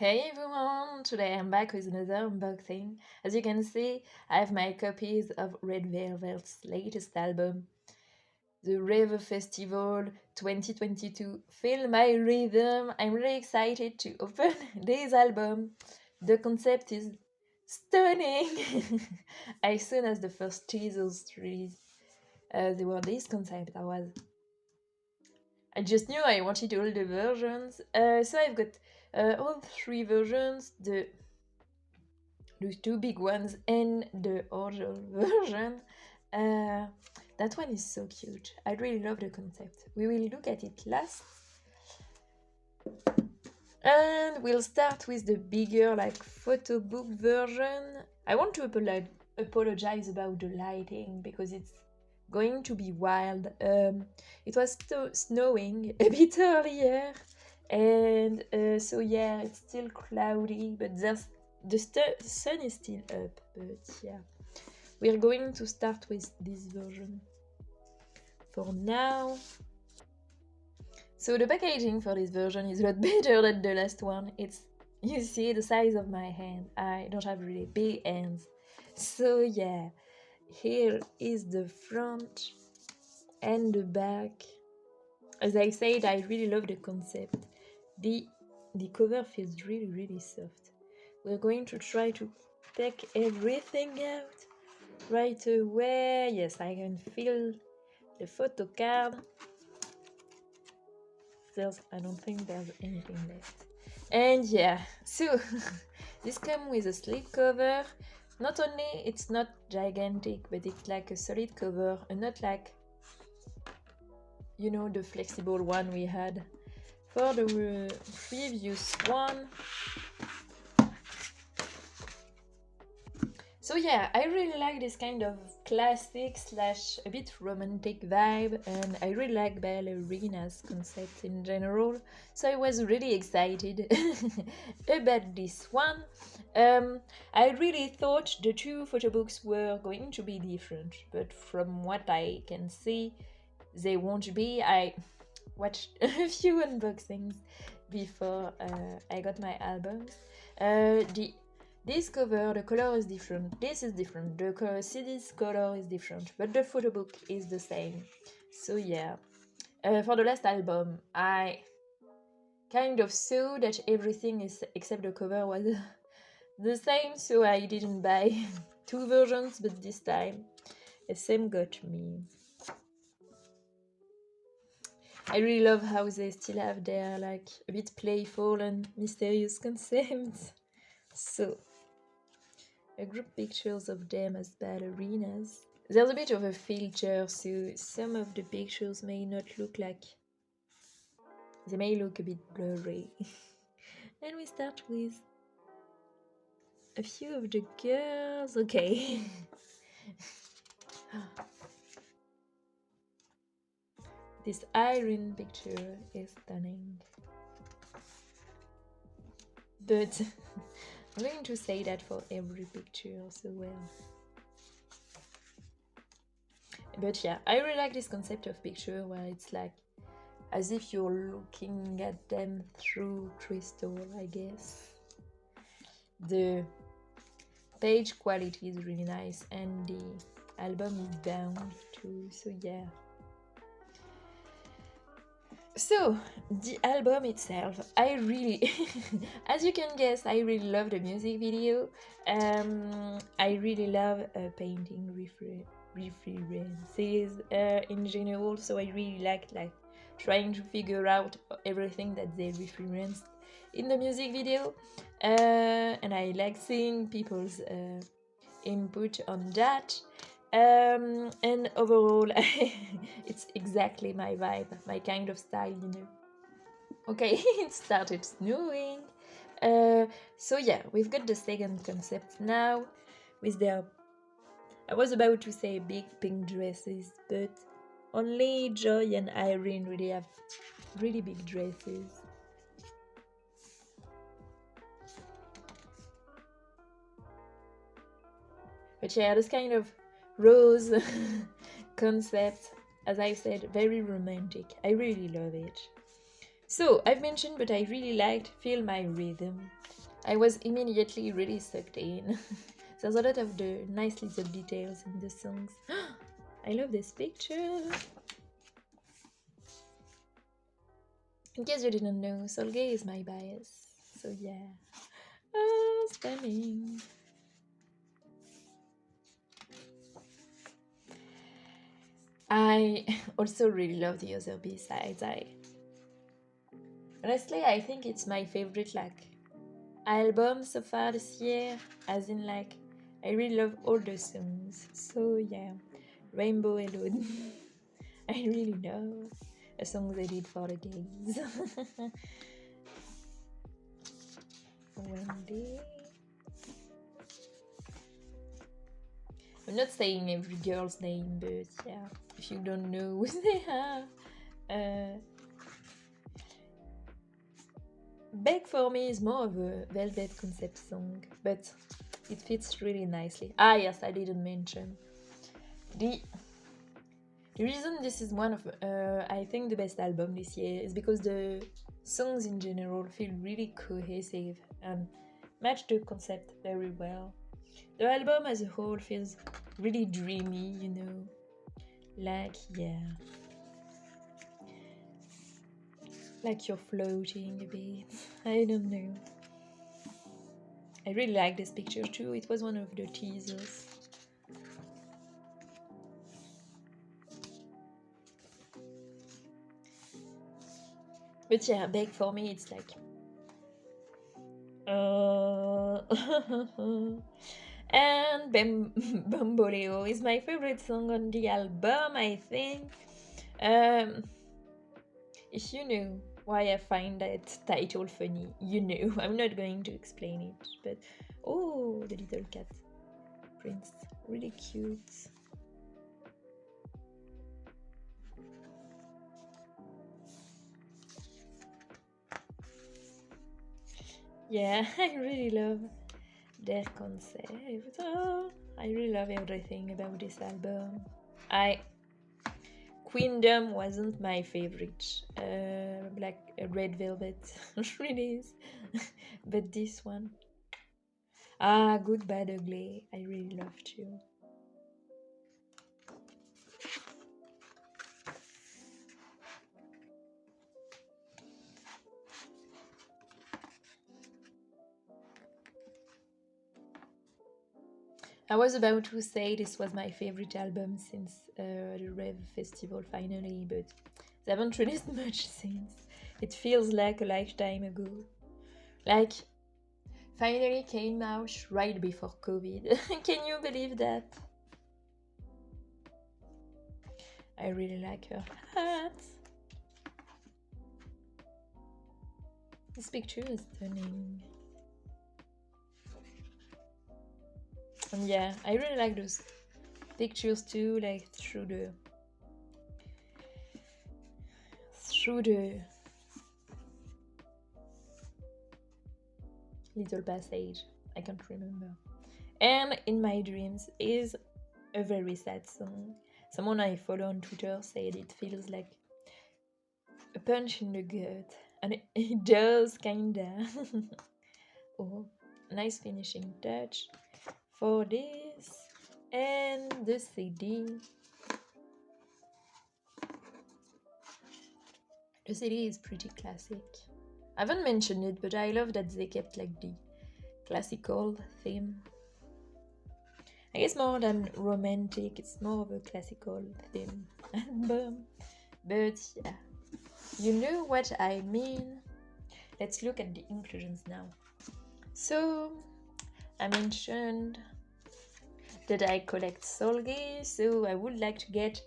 Hey everyone! Today I'm back with another unboxing. As you can see, I have my copies of Red Velvet's latest album, the ReVe Festival 2022 Feel My Rhythm. I'm really excited to open this album. The concept is stunning! As soon as the first teasers released, they were this concept, I just knew I wanted all the versions. So I've got all three versions, the two big ones and the other version. Uh, that one is so cute. I really love the concept. We will look at it last. And we'll start with the bigger, like, photo book version. I want to apologize about the lighting because it's going to be wild. It was snowing a bit earlier, and so yeah, it's still cloudy, but the sun is still up. But yeah, we're going to start with this version for now. So the packaging for this version is a lot better than the last one. You see the size of my hand. I don't have really big hands. So yeah, here is the front and the back. As I said, I really love the concept. The cover feels really soft. We're going to try to take everything out right away. Yes, I can feel the photo card. I don't think there's anything left. And yeah, so this comes with a slip cover. Not only it's not gigantic, but it's like a solid cover and not like, the flexible one we had for the previous one. So yeah, I really like this kind of classic / a bit romantic vibe, and I really like ballerinas concept in general, so I was really excited about this one. I really thought the two photo books were going to be different, but from what I can see, they won't be. I watched a few unboxings before I got my albums. This cover, the color is different, this is different, the CD's color is different, but the photo book is the same. So yeah, for the last album, I kind of saw that everything except the cover was the same, so I didn't buy two versions, but this time the same got me. I really love how they still have their, like, a bit playful and mysterious concepts. So a group pictures of them as ballerinas. There's a bit of a filter, so some of the pictures may not look like... They may look a bit blurry. And we start with a few of the girls. Okay. This iron picture is stunning. But I'm going to say that for every picture so well. But yeah, I really like this concept of picture where it's like as if you're looking at them through crystal, I guess. The page quality is really nice and the album is bound too, so yeah. So, the album itself, I really, as you can guess, I really love the music video. I really love painting references in general, so I really like trying to figure out everything that they referenced in the music video, and I like seeing people's input on that. And overall, it's exactly my vibe, my kind of style, Okay, it started snowing. So yeah, we've got the second concept now with their... I was about to say big pink dresses, but only Joy and Irene really have really big dresses. But yeah, this kind of rose concept, as I said, very romantic. I really love it. So, I've mentioned, but I really liked Feel My Rhythm. I was immediately really sucked in. There's a lot of the nice little details in the songs. I love this picture. In case you didn't know, Solgay is my bias. So yeah. Oh, stunning. I also really love the other B-sides. Honestly, I think it's my favorite album so far this year, as in I really love all the songs. So yeah, Rainbow Alone. I really love a song they did for the gays. One day. I'm not saying every girl's name, but yeah, if you don't know who they are. Beg for Me is more of a Velvet concept song, but it fits really nicely. Ah yes, I didn't mention. The reason this is one of, I think, the best album this year is because the songs in general feel really cohesive and match the concept very well. The album as a whole feels really dreamy, you know, yeah, like you're floating a bit. I don't know. I really like this picture too. It was one of the teasers. But yeah, Beg for Me, it's and Bamboleo is my favorite song on the album, I think. If you know why I find that title funny, you know. I'm not going to explain it, but oh, the little cat prince, really cute. Yeah, I really love their concept. Oh, I really love everything about this album. Queendom wasn't my favorite, Red Velvet release, but this one, Good Bad Ugly, I really love too. I was about to say this was my favorite album since the ReVe festival finally, but they haven't released much since. It feels like a lifetime ago. Like, finally came out right before COVID. Can you believe that? I really like her hat. This picture is stunning. And yeah, I really like those pictures too, like through the little passage. I can't remember. And In My Dreams is a very sad song. Someone I follow on Twitter said it feels like a punch in the gut, and it does kinda. Oh, nice finishing touch for this. And the CD. The CD is pretty classic. I haven't mentioned it, but I love that they kept the classical theme. I guess more than romantic, it's more of a classical theme album. But yeah, you know what I mean. Let's look at the inclusions now. So, I mentioned that I collect Solgi, so I would like to get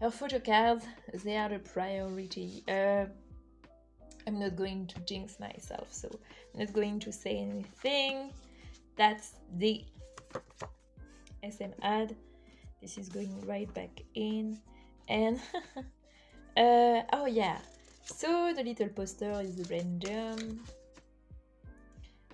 her photo cards. They are the priority. I'm not going to jinx myself, so I'm not going to say anything. That's the SM ad. This is going right back in. And oh yeah, so the little poster is random.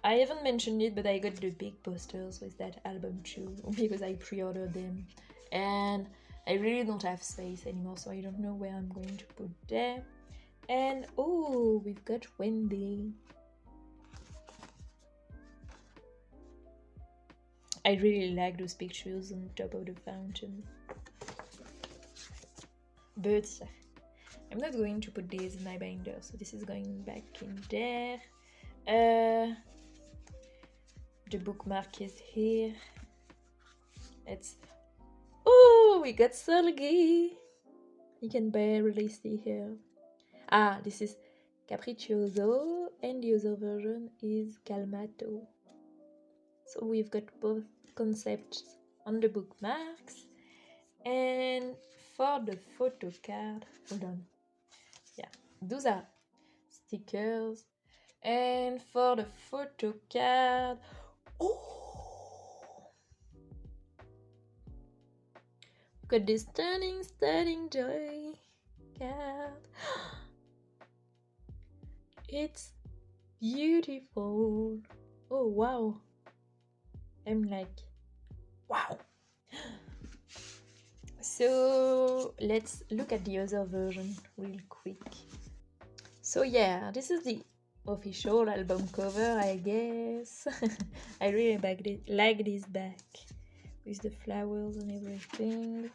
I haven't mentioned it, but I got the big posters with that album too, because I pre-ordered them, and I really don't have space anymore, so I don't know where I'm going to put them. And oh, we've got Wendy. I really like those pictures on top of the fountain. But I'm not going to put these in my binder, so this is going back in there. The bookmark is here. It's oh, we got Solgi. You can barely see here. Ah, this is Capriccioso, and the other version is Calmato. So we've got both concepts on the bookmarks. And for the photo card, hold on. Yeah, those are stickers. And for the photo card, oh, got this stunning joy card. It's beautiful. Oh wow. I'm like, wow. So let's look at the other version real quick. So yeah, this is the official album cover, I guess. I really like this back with the flowers and everything.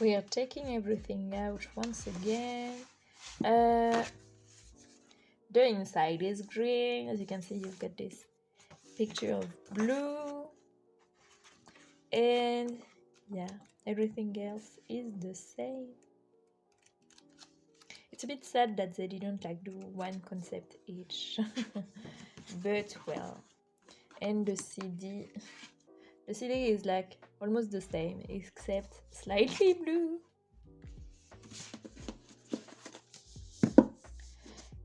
We are taking everything out once again. The inside is green. As you can see, you've got this picture of blue. And yeah, everything else is the same. It's a bit sad that they didn't like do one concept each. But well, and the CD is like almost the same except slightly blue.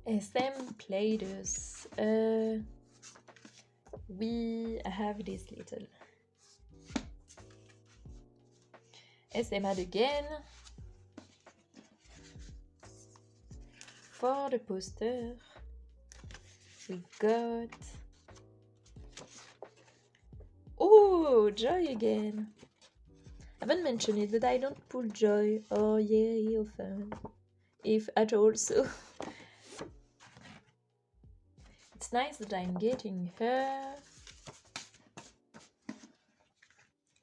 SM Players. We have this little SM ad again. For the poster, we got oh, Joy again. I haven't mentioned it, but I don't pull Joy or Yeri often, if at all, so it's nice that I'm getting her.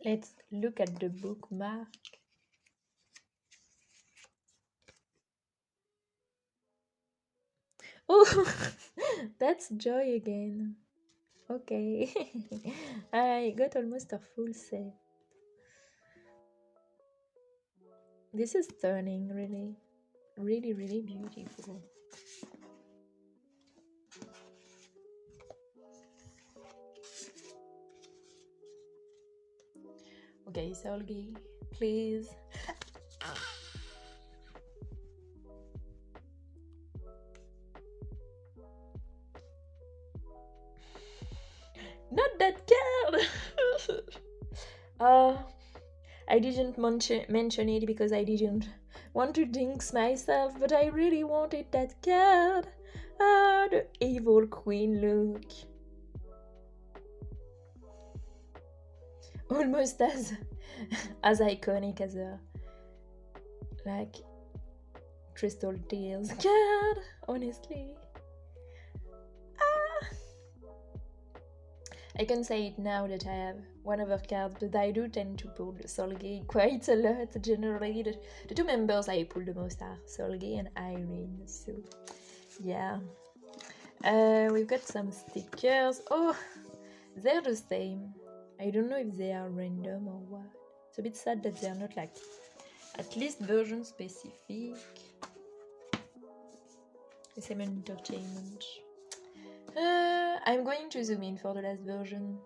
Let's look at the bookmark. Oh, that's Joy again. Okay. I got almost a full set. This is stunning, really. Really beautiful. Okay, Solgi, please. Not that card! I didn't mention it because I didn't want to jinx myself, but I really wanted that card. Ah, the evil queen look. Almost as iconic as a like Crystal Tears card, honestly. I can say it now that I have one other card, but I do tend to pull Solgi quite a lot generally. The two members I pull the most are Solgi and Irene, so yeah. We've got some stickers. Oh, they're the same. I don't know if they are random or what. It's a bit sad that they're not like at least version specific. SM Entertainment. I'm going to zoom in for the last version.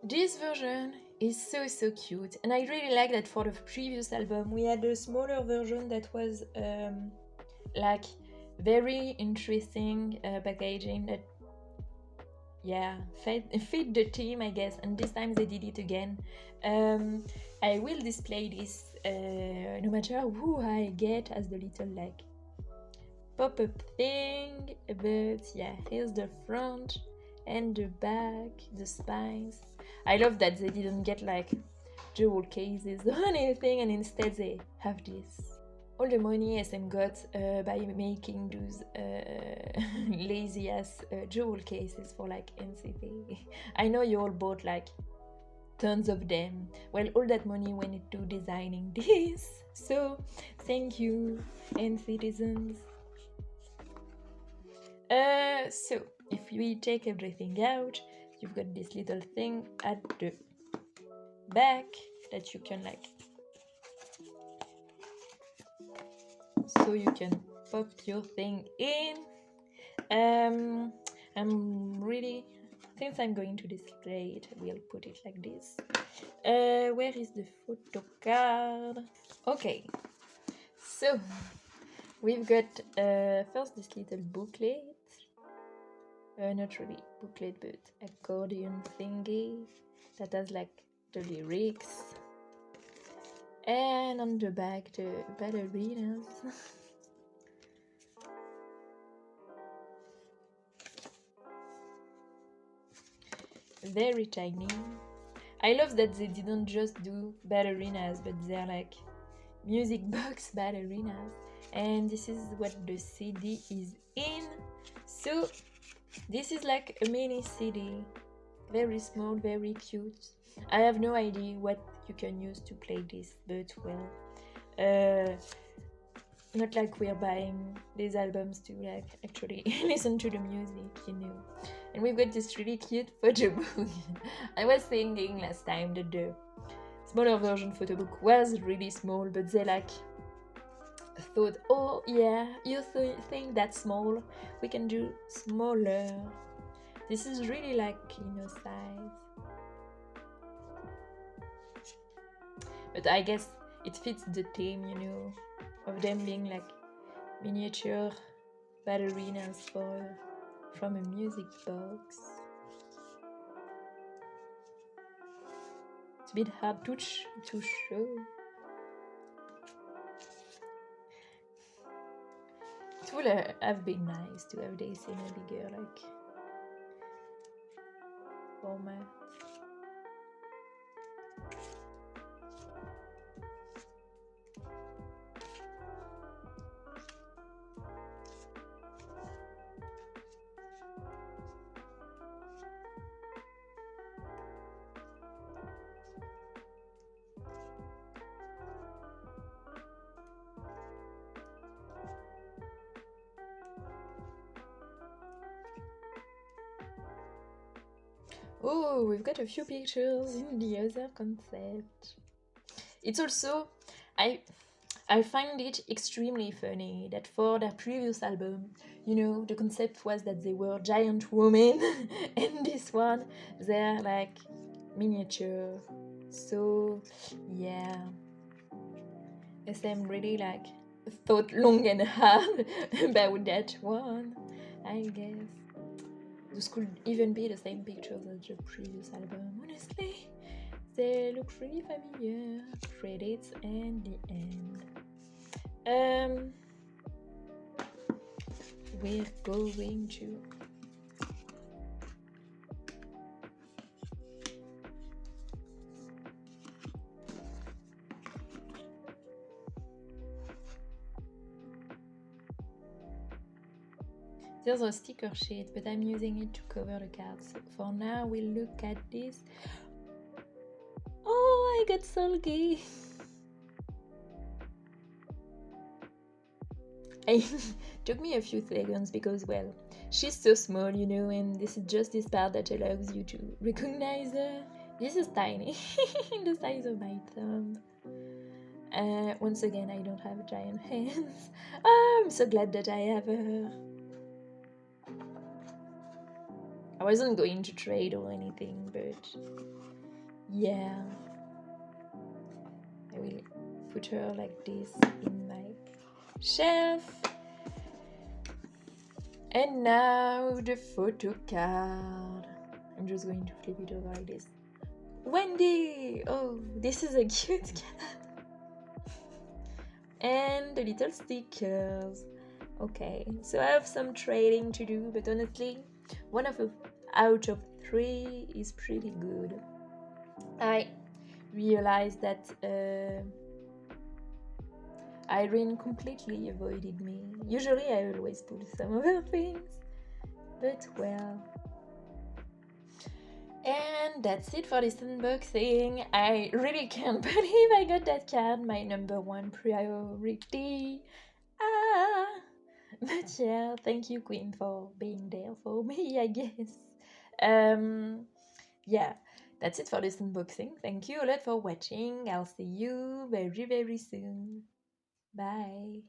This version is so cute, and I really like that for the previous album we had a smaller version that was like very interesting packaging that fit the theme, I guess, and this time they did it again. I will display this no matter who I get as the little like pop-up thing, but yeah, here's the front and the back, the spines. I love that they didn't get like jewel cases or anything, and instead they have this. all the money SM got by making those lazy ass jewel cases for like NCT. I know you all bought like tons of them. Well, all that money went into designing this. So thank you, and citizens. So if we take everything out, you've got this little thing at the back that you can like, so you can pop your thing in. I'm really, since I'm going to display it, we'll put it like this. Where is the photo card? Okay, so we've got first this little booklet, not really booklet but accordion thingy that has like the lyrics, and on the back the ballerinas. Very tiny. I love that they didn't just do ballerinas, but they're like music box ballerinas. And this is what the CD is in. So this is like a mini CD, very small, very cute. I have no idea what you can use to play this, but well, not like we're buying these albums to like actually listen to the music, you know. And we've got this really cute photo book. I was thinking last time that the smaller version photo book was really small, but they like thought, oh yeah, you think that's small, we can do smaller. This is really like, you know, size. But I guess it fits the theme, you know, of them being like miniature ballerinas from a music box. It's a bit hard to show. It would have been nice to have this in a bigger like format. Oh, we've got a few pictures in the other concept. It's also, I find it extremely funny that for their previous album, you know, the concept was that they were giant women, and this one, they're like miniature. So, yeah. SM really like thought long and hard about that one, I guess. Those could even be the same pictures as the previous album, honestly. They look really familiar. Credits and the end. We're going to there's a sticker sheet, but I'm using it to cover the cards. So for now, we'll look at this. Oh, I got sulky. It took me a few seconds because, well, she's so small, you know, and this is just this part that allows you to recognize her. This is tiny, the size of my thumb. Once again, I don't have giant hands. Oh, I'm so glad that I have her. I wasn't going to trade or anything, but yeah. I will put her like this in my shelf. And now the photo card. I'm just going to flip it over like this. Wendy! Oh, this is a cute cat. And the little stickers. Okay, so I have some trading to do, but honestly, one out of 3 is pretty good. I realized that Irene completely avoided me. Usually I always pull some other things, but well. And that's it for this unboxing. I really can't believe I got that card, my number one priority. Ah! But yeah, thank you, Queen, for being there for me, I guess. Yeah, that's it for this unboxing. Thank you a lot for watching. I'll see you very, very soon. Bye.